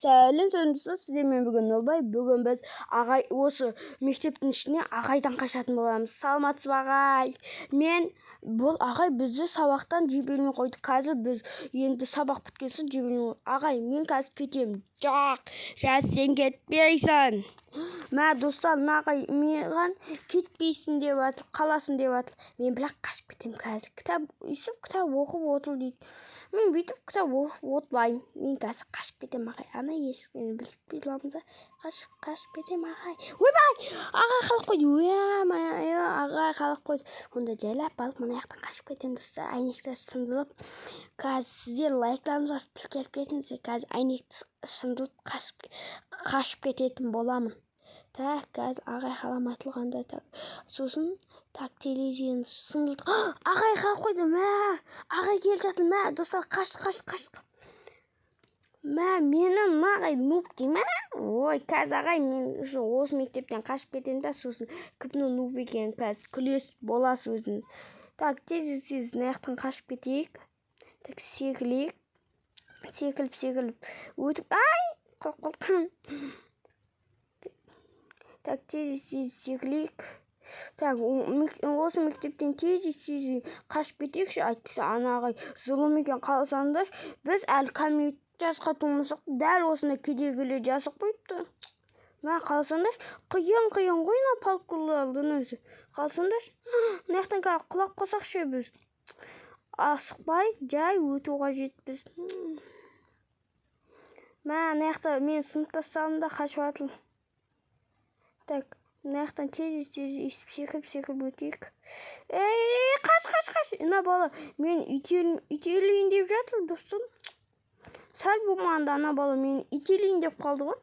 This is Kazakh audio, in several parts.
Сәлем достар, сіздермен бүгін Нұрбай. Бүгін біз ағай осы мектептің ішіне ағайдан қашатын боламыз. Саламатсыз ба, ағай? Бұл ағай бізді сабақтан жібермей қойды. Қазір біз енді сабақ біткен соң жібермей. Ағай, мен қазір кетемін. Жоқ, сен кетпейсің. Мә достар, ағай маған кетпейсің деп жатыр, қаласың деп жатыр. Мен бірақ қашып кетемін қазір. Кітап оқып отыр дейді. Мен бүйтіп кітап оқып отпаймын. Мен қазір қашып кетемін, ағай. Ана есіктен біліп аламыз. Қашып кетемін, ағай. Ойбай! Ағай қалып қойды. Ағай қалып қойды. Онда жайлап алып мына жақтан қашып кетемін достар. Әйнектер сындырып. Қазір сіздер лайктарыңызға тіркеліп кетіңіздер. Қазір әйнекті сындырып қашып кететін боламын. Қазір ағай қаламай тұрғанда сосын телевизорын сындырдық. Ағай қалып қойды. Ағай келе жатыр. Достар, қашты. Менің ағай нуб дейм. Ой, қазір ағай мен осы мектептен қашып кетемін да, сосын кімнің нуб екенін қазір күлесіз боласыз өзіңіз. Тез мына жақтан қашып кетейік. Секіліп өтіп. Қорқылдым. Тез секілейік. Осы мектептен тез қашып кетейікші. Айтпаса ана ағай зұлым екен, қаласаңыздаршы. Біз әлі кәмелет жасқа толмасақ, дәл осындай кедергілер жасап қойыпты. Қаласаңдаршы, қиын ғой мына паркурлардың өзі. Қаласаңдаршы, мына жақтан құлап қалсақшы біз. Асықпай, жай өту қажетпіз. Мына жақта мен сыныптастарым да қашып жатыр. Мына жақтан тез секіріп өтейік. Қаш! Ана бала мен ителейін деп жатыр, достым. Сәл болмағанда ана бала мен ителейін деп қалды ғой.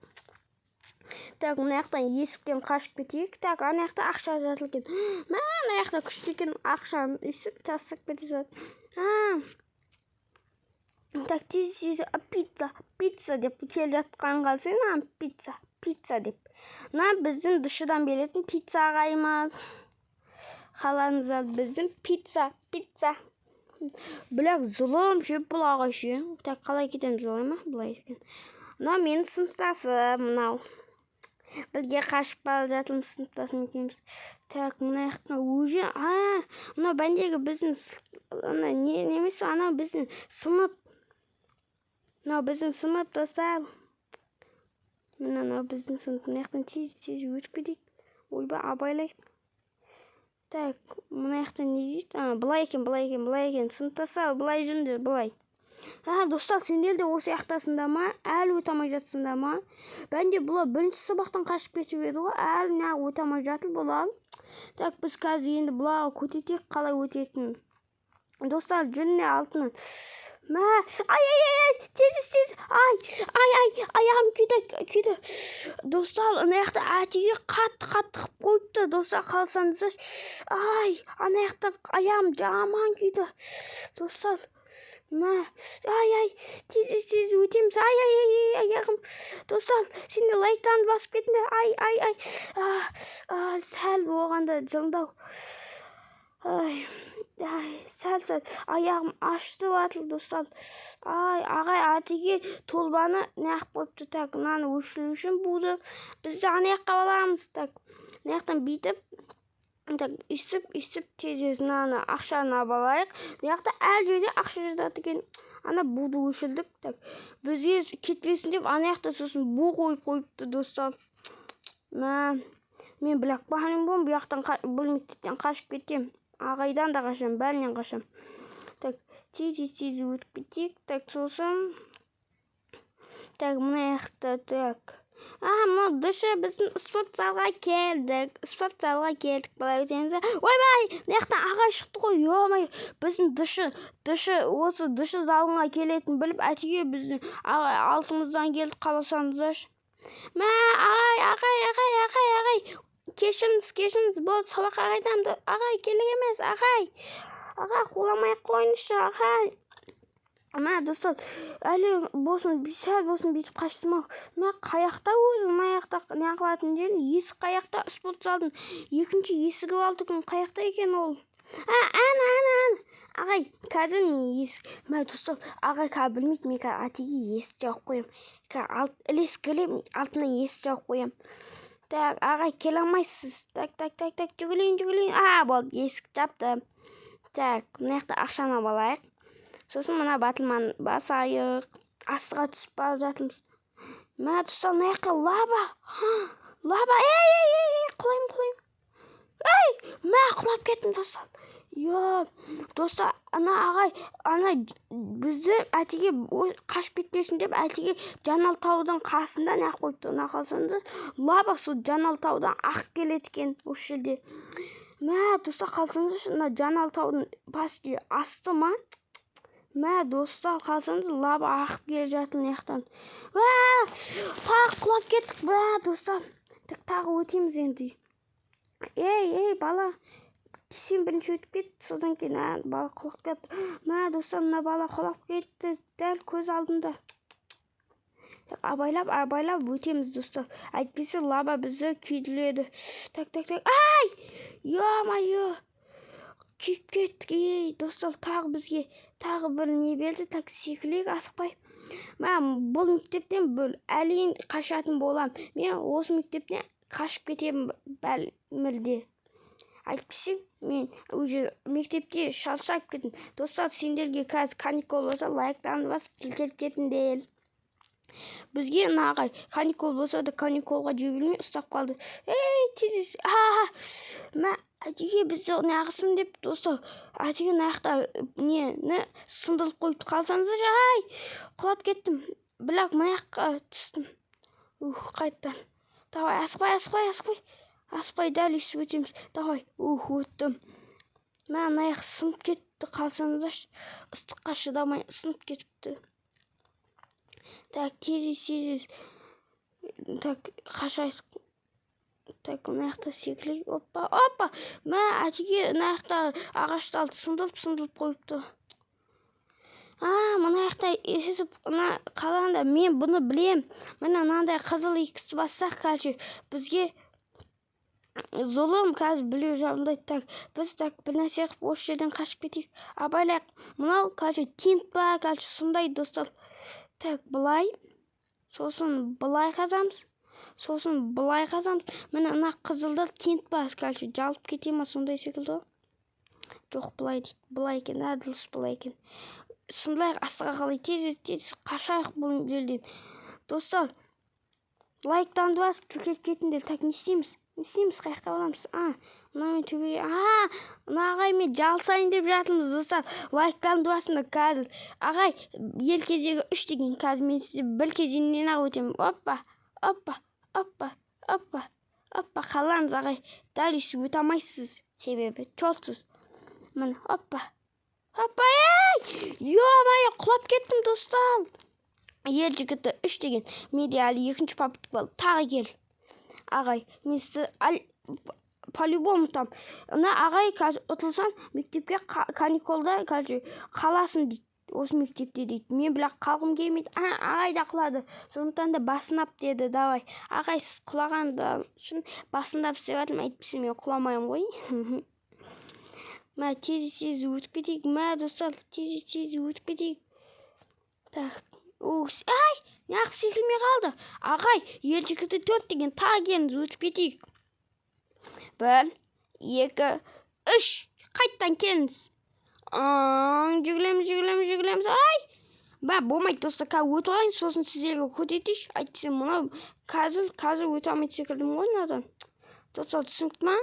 Мына жақтан есіктен қашып кетейік. Ана жақта ақша жатыр екен. Мына жақта күшті екен, ақшаны есіп тастап кете салады. Тез пицца деп келе жатқан қалсың, пицца деп. Біздің дышыдан беретін пицца ағаймыз. Қалаңыздар, біздің пицца. Білек зұлым жеп бұл ағай ше. Қалай кетеміз олай ма? Бұлай екен. Менің сыныптасым мынау. Бірге қашып бара жатырмыз, сыныптасым екенбіз. Мына жақтан өзі. Мынау бәндегі біздің немесе анау біздің сынып. Мынау біздің сынып достар. Мынау біздің сынып. Мына жақтан тез өтіп кетейік. Ойбай, абайлайық. Мына жақтан не дейді? Былай екен. Сыныптастар, былай жүріңдер, былай. Достар, сендер де осы жақтасыңдар ма? Әлі өте алмай жатсыңдар ма? Бәнде бұлар бірінші сабақтан қашып кетіп еді ғой. Әлі неғып өте алмай жатыр бұлар. Біз қазір енді бұларға көтетейік, қалай өтетінін. Достар, жүріне алтынан. Тез. Аяғым күйді. Достар, ана жақта әтеге қатты қойыпты. Достар, қалсаңыздар. Ана жақта аяғым жаман күйді. Достар, тез өтеміз. Аяғым. Достар, сендер лайктарыңды басып кетіңдер. Сәл болғанда жылдау. Сәл аяғым ашты батыр, достар. Ағай әтеге толбаны неғып қойыпты. Мынаны өшіру үшін буды. Бізді ана жаққа баламыз. Мына жақтан бүйтіп. Үстіп тез мынаны ақшаны алайық. Мына жақта әл жерде ақша жатады екен. Ана буды өшірдік. Бізге кетпесін деп ана жақта сосын бу қойыпты, достар. Мен білек бағаным болым, бұл жақтан бұл мектептен қашып кетем. Ағайдан да қашам, бәрінен қашам. Тез өтіп кетейік. Сосын. Мына жақта. Мұны дышы біздің спорт залға келдік. Былай өтеміз. Ойбай! Мына жақтан ағай шықты ғой. Йомай, біздің дышы осы дышы залыңа келетін біліп, әтеге біздің алтымыздан келді, қаласаңыздар. Ағай. Кешіріңіз, бұл сабаққа қайтамды. Ағай, келек емес, ағай. Қоламай қойыңызшы, ағай. Достар, әлі сәл болсын бүйтіп қаштым-ау. Қаяқта өзі, мына жақта неғылатын жерін, есік қаяқта, спорт залдың екінші есігі алды күн қаяқта екен ол. Ана. Ағай, қазір мен достар, ағай қазір білмейді, мен қазір атеге есік жауып қоям. Ілес келем, алтына есік жауып қоям. Так, ағай келе алмайсыз. Так, жүгірейін. Болды, есік жаптым. Так, мына жақта ақшаны алайық. Сосын мына батылманы басайық. Астыға түсіп бара жатырмыз. Мә достар, мына жаққа лава. Лава, құлайым. Мә құлап кеттім достар. Достар, ағай, бізді әтеге қашып кетпесін деп әтеге Жаналтаудың қасында не қойыпты. Қалсаңыз, лава сол Жаналтаудан ақ келеді екен осы жерде. Мә достар, қалсаңыз, Жаналтаудың басты асты ма? Мә достар, қалсаңыз, лава ақ келе жатыр яқтан. Тағы құлап кеттік. Достар, тағы өтеміз енді. Ей, бала. Сен бірінші өтіп кет, содан кейін бала құлап кетті. Мә достар, мына бала құлап кетті, дәл көз алдында. Абайлап өтеміз достар. Әйтпесе лава бізді күйдіреді. Так. Ай! Ё-майо! Күйіп кеттік. Достар, бізге тағы бір не берді. Так, секілейік, асықпай. Мен бұл мектептен әлейін қашатын болам. Мен осы мектептен қашып кетемін бәлмірде. Әйтпесе, мен уже мектепте шаршап кеттім. Достар, сендерге қазір каникул болса, лайктан басып келіп кетіңдер. Бізге ағай каникул болса да каникулға жібермей ұстап қалды. Тез. Мә әтеге бізді неғысын деп, достар, әтеге наяқта сындырып қойып қалсаңыздар, құлап кеттім. Бірақ маяққа түстім. Қайттан. Давай, аспай дәл есіп өтеміз. Давай, өттім. Мен аяқ сынып кетті, қалсаңыздар, ыстыққа шыдамай сынып кетіпті. Так, тез. Так, қашайсық. Так, мына жақта секілейік. Опа. Мә әтеге мына жақта ағаштарды сындырып қойыпты. Мына жақта есесіп қалғанда мен бұны білем. Мына мынандай қызыл иксті бассақ, қазір бізге зұлым қазір білеу жағындайды. Так, біз бір нәрсе қып осы жерден қашып кетейік. Абайлайық. Мынау қазір тент ба, қазір сондай достар. Так, былай. Сосын былай қазамыз. Мына қызылдар тент ба, қазір жалып кете ма, сондай секілді. Жоқ, былай дейді. Былай екен, дұрыс былай екен. Сындылайық, астыға қалай тез қашайық бұл жерден. Достар, лайктан басып келіп кетіңдер. Так, не істейміз, қаяққа барамыз? Мына төбеге. Ағай, мен жалсайын деп жатырмыз, достар. Лайктан басында қазір. Ағай, ел кезегі 3 деген қазір мен сізде бір кезеңнен өтемін. Оппа, қалаңыз ағай. Дәл есіп өте алмайсыз, себебі чолсыз. Міне, оппа, ё-майо, құлап кеттім, достар. Ел жігіті 3 деген. Менде әлі 2-ші попытка болды. Тағы кел. Ағай, мен сізді по-любому ұтам. Ағай, қазір ұтылсан, мектепке каникулда қазір қаласын дейді. Осы мектепте дейді. Мен бірақ қалғым келмейді. Ағай да құлады. Сондықтан да басынап деді. Давай. Ағай, сіз құлағанда үшін басындап істеп жатырмын. Әйтпесе мен құламаймын ғой. Мә тез өтіп кетейік. Мә достар, тез өтіп кетейік. Так. Неғып секілмей қалды. Ағай, ел жігіті 4 деген. Тағы келіңіз, өтіп кетейік. 1, 2, 3. Қайттан келіңіз. Жүгілеміз. Болмайды, достар, өтіп алайын, сосын сіздерге көтетейш. Әйтпесе, мұнау қазір өте алмайды секілдім ғой, надан. Достар, түсінікті ма?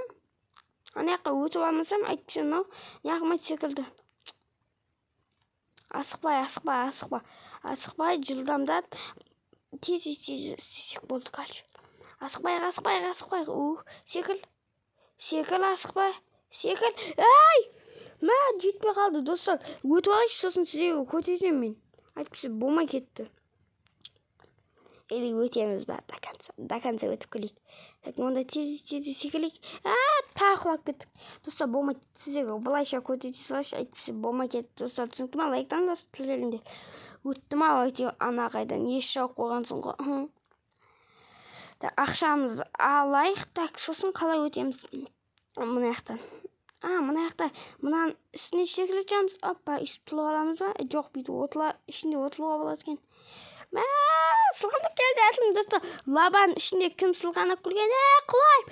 Аяққа өтіп алмасам, әйтпесе, мұнау неғылмайды секілді. Асықпай, жылдамдат. Тез істесек болды қазір. Асықпай. Секіл, асықпай. Мә, жетпей қалды, достар. Өтіп алайшы, сосын сіздерге көтетем мен. Әйтпесе, болмай кетті. Или өтеміз ба, до конца өтіп келейік. Так, онда тез секілейік. Тағы құлап кеттік. Достар, болмайды, сіздерге былайша көтете салайшы, әйтпесе болмай кетті. Достар, түсінікті ма, лайктан басып тілерінде. Өттім әйтеуір анағайдан еш жауып қойғансың ғой. Ақшамызды алайық. Так, сосын қалай өтеміз? Мына жақтан. мына жақта мынаның үстіне секіріп оппа үстіп тұлып аламыз ба жоқ бүйтіп ішінде отыруға болады екен сылғанып келе жатырмын достар лабаның ішінде кім сылғанап күлген құлайым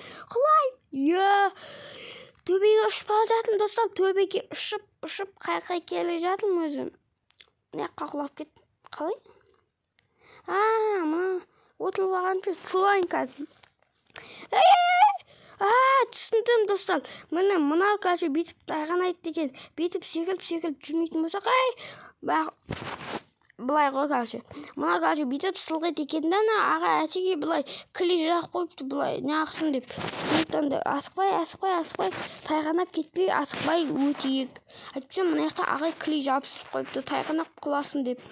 төбеге ұшып бара жатырмын достар төбеге ұшып қай келе жатырмын өзім мына жаққа құлап кеттім қалай мына отырып алған құлайын қазір түсіндім достар мынау қазір бүйтіп тайғанайды деген бүйтіп секіріп жүрмейтін болсақ былай ғой қазір мына қазір бүйтіп сылғиды екен да аға әтеке былай кіле жағып қойыпты былай неғысын деп сондықтан да асықпай тайғанап кетпей асықпай өтейік әйтпесе мына жақта ағай кіле жабысып қойыпты тайғанап құласын деп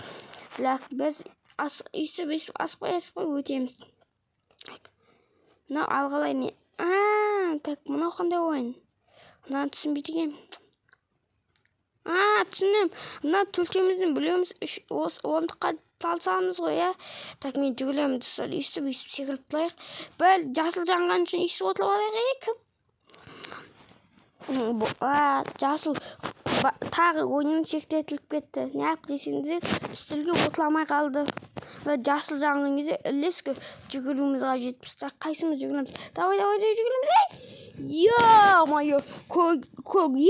бірақ біз өйстіп асықпай өтеміз мынау алғалай не мынау қандай ойын мынаны түсінбейді екенмін түсіндім мына төлтеміздің білеміз ондыққа талсамыз ғой мен жүгіремін достар өйстіп секіріп тұрайық бір жасыл жанған үшін өйстіп отырып алайық жасыл тағы ойыным шектетіліп кетті неғып десеңіздер үстелге отыра алмай қалды жасыл жанған кезде ілескі жүгіруіміз қажет қайсымыз жүгіреміз давай жүгіреміз ё-моё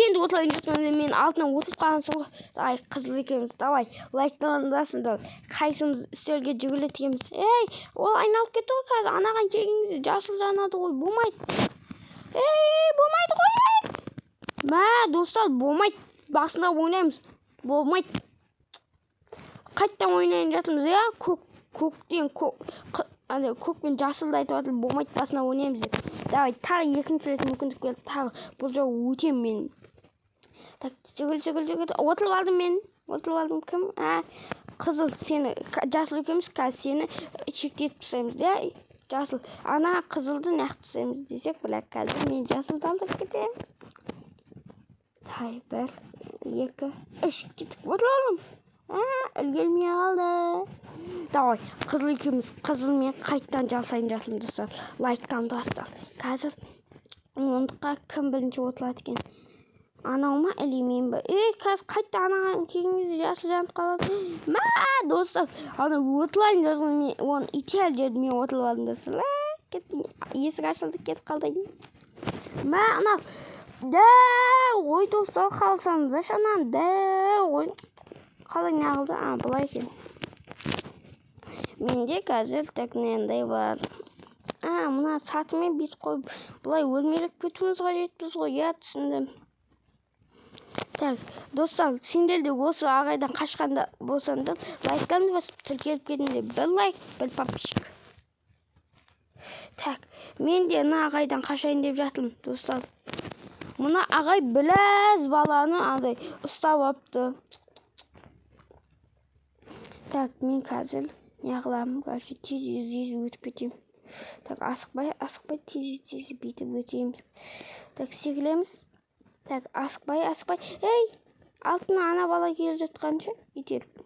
енді отырайын жатқанда мен алтынан отырып қалғансың ғой қызыл екенбіз давай лайктаңдасыңдар қайсымыз үстелге жүгіреді екенбіз ол айналып кетті ғой қазір анаған келген кезде жасыл жанады ғой болмайды ғой достар болмайды басында ойнаймыз болмайды қайттан ойнайын жатырмыз көк пен жасылды айтып жатыр болмайды басында ойнаймыз деп давай тағы екінші рет мүмкіндік берді тағы бұл жолы өтемін мен жүгір отырып алдым кім қызыл сені жасыл екеуміз қазір сені шектетіп тастаймыз жасыл ана қызылды неғып тастаймыз десек бірақ қазір мен жасылды алдырып кетемін бір 2 3 кеттік отырып алдым үлгермей қалды давай қызыл екеуміз қызылмен қайттан жасайын жатырмыз достар лайктаңдасыздар қазір ондыққа кім бірінші отырады екен анау ма или мен ба қазір қайтта анаған келген кезде жасыл жанып қалады достар ана отырайын жазған мен оны идеал жерде мен отырып алдым достар есік ашылды кетіп қалды анау ой достар қалсаңыздаршы ананы ой қалай неғылды былай екен менде қазір так мынандай бар мына сатымен бүйтіп қойып былай өлмелеп кетуіміз қажетпіз ғой түсіндім так достар сендер де осы ағайдан қашқанда болсаңдар лайктан басып тіркеліп кетіңдер бір лайк бір подписчик так мен де мына ағайдан қашайын деп жатырмын достар мына ағай біраз баланы андай ұстап алыпты так мен қазір неғыламын тез өтіп кетемін так асықпай тез бүйтіп өтеміз так секіреміз так асықпай алтына ана бала келе жатқанша итеріп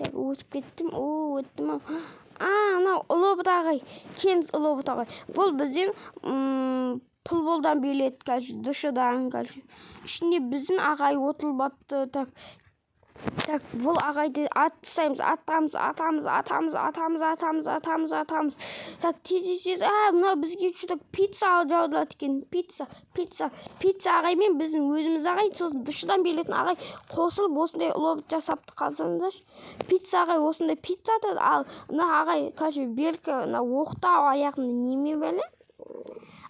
так өтіп кеттім өттім анау ұлыбұт ағай келіңіз ұлыбұт ағай бұл бізден футболдан билет қазір душыдан қазір ішінде біздің ағай отырып алыпты так бұл ағайды атамыз так тез мынау бізге что-то пицца жаудырады екен пицца ағаймен біздің өзіміз ағай сосын душыдан билетін ағай қосылып осындай ұлыбыт жасапты қалсаңыздаршы пицца ағай осындай пицца атады ал мына ағай қазір беркі оқтау аяғында неме бәле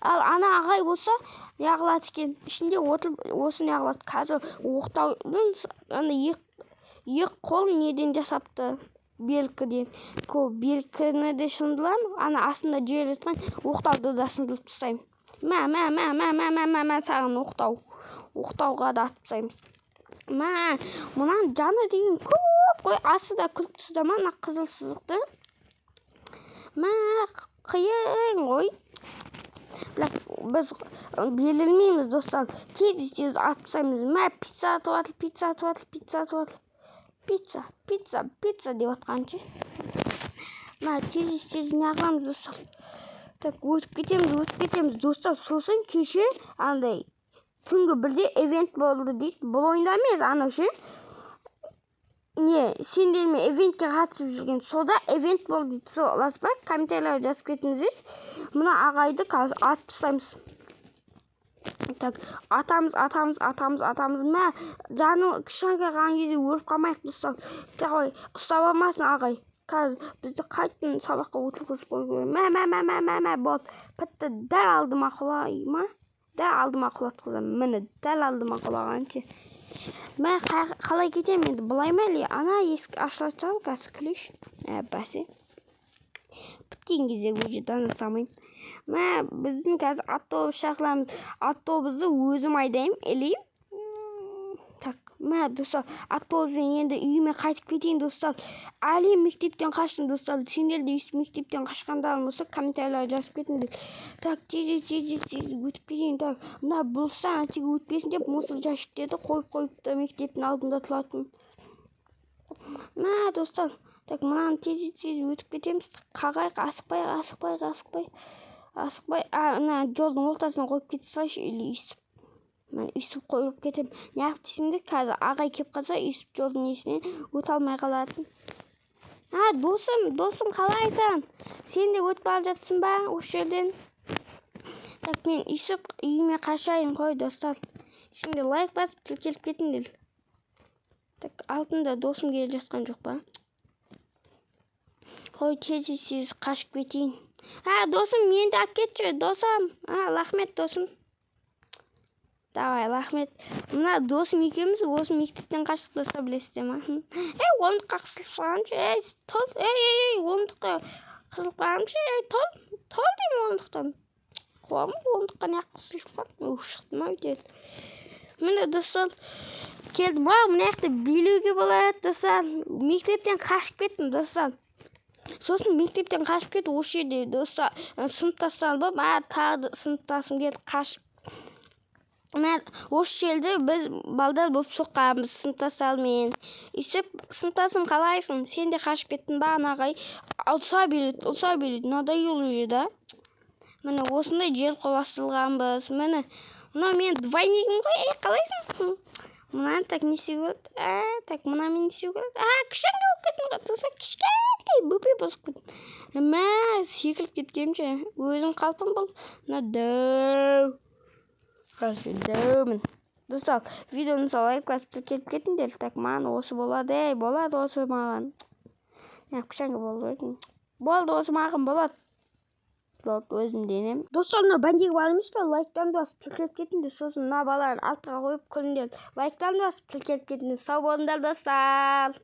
ал ана ағай болса неғылады екен ішінде отырып осы неғылады қазір оқтаудың екі қолын неден жасапты беркіден беркіні де шындыламын ана астында жер жатқан оқтауды да шындырып тастаймын саған оқтауға да атып тастаймыз мынаның жаны деген көп қой астында күліп тастама мына қызыл сызықты қиын ғой бірақ біз берілмейміз достар тез атып тастаймыз пицца атып жатыр пицца деп отқаншы тез неғыламыз достар так өтіп кетеміз достар сосын кеше андай түнгі 1-де event болды дейді. Бұл ойында емес, анау ше. Не, сендермен eventке қатысып жүрген сода event болды дейді. Сол рас па? Комментарийлерге жазып кетіңіздер. Мына ағайды қазір атып тастаймыз. Так, атамыз. Мә, жаны кішкене қалған кезде өліп қалмайық достар. Давай, ұстап алмасын ағай. Қазір бізді қайтын сабаққа отырғызып қойып. Мә, болды. Бітті, дәл алдыма құлай ма? Дәл алдыма құлатқызам. Міне, дәл алдыма құлағанша. Мә, қалай кетем енді? Бұлай ма әлі? Ана есік ашылады жал, қазір ключ. Бәсе. Біткен кезде уже дана самайым. Мә, біздің қазір автобус шақырамыз. Автобусты өзім айдаймын, елейм. Так, мә, достар, автобуспен енді үйіме қайтып кетейін, достар. Әлі мектептен қаштым, достар. Сендер де мектептен қашқандарың болса, комментарийлерге жазып кетіңдер. Так, тез өтіп кетейін. Так, мына бұлыстан атеге өтпесін деп мусор жәшіктерді қойып мектептің алдында тұратын. Мә, достар, так, мынаны тез өтіп кетеміз. Қағайық, асықпай. Ана жолдың ортасына қойып кете салайшы, или үсіп. Мен үсіп қойып кетем. Неғып десеңдер, қазір ағай кеп қалса, үсіп жолдың есінен өте алмай қалатын. Досым қалайсың? Сен де өтіп бара жатсың ба осы жерден? Так, мен үсіп үйіме қашайын қой, достар. Сендер лайк басып тіркеліп кетіңдер. Так, алтында досым келіп жатқан жоқ па? Қой, тез қашып кетейін. Досым, мені де алып кетші, досым. Рахмет, досым. Давай, рахмет. Мына досым екеуміз осы мектептен қаштық, достар, білесіздер ма? Ондыққа қысылып қалғанымшы, тол. Ондыққа қысылып қалғанымшы, тол деймін ондықтан. Қуамын, ондыққа не қысылып қалғаным? Шықты ма өйтеді. Міне, достар, келдім. Мына жақта билеуге болады, достар. Мектептен қашып кеттім, достар. Сосын мектептен қашып кетіп, осы жерде достар сыныптастарым бар. Тағы сыныптасым келді қашып. Мен осы жерде біз балдар болып соққанбыз сыныптастармен. Үсіп, сыныптасым қалайсың? Сен де қашып кеттің ба, анағай? Ұлса билет, надоел уже, да? Міне осындай жер қоластырылғанбыз. Міне, мына мен двойнигім ғой, қалайсың? Мына так не сүйгілді? Так, мына мен сүйгілді? Кішкентай болып кеттім ғой, достар, кішкентай бөпе босып кеттім. Мә, секіліп кеткенше, өзім қалпым бұл. Дәумін. Достар, видеоны лайк басып келіп кетіңдер. Так, маған осы болады, болады осы маған. Кішкентай болды. Болды осы маған болады. Болды, өзім денем. Достар, мына бәндегі бар емес пе? Лайктан басып келіп кетіңдер. Сосын мына балаларын артқа қойып күліңдер. Лайктан басып келіп кетіңдер. Сау болыңдар, достар.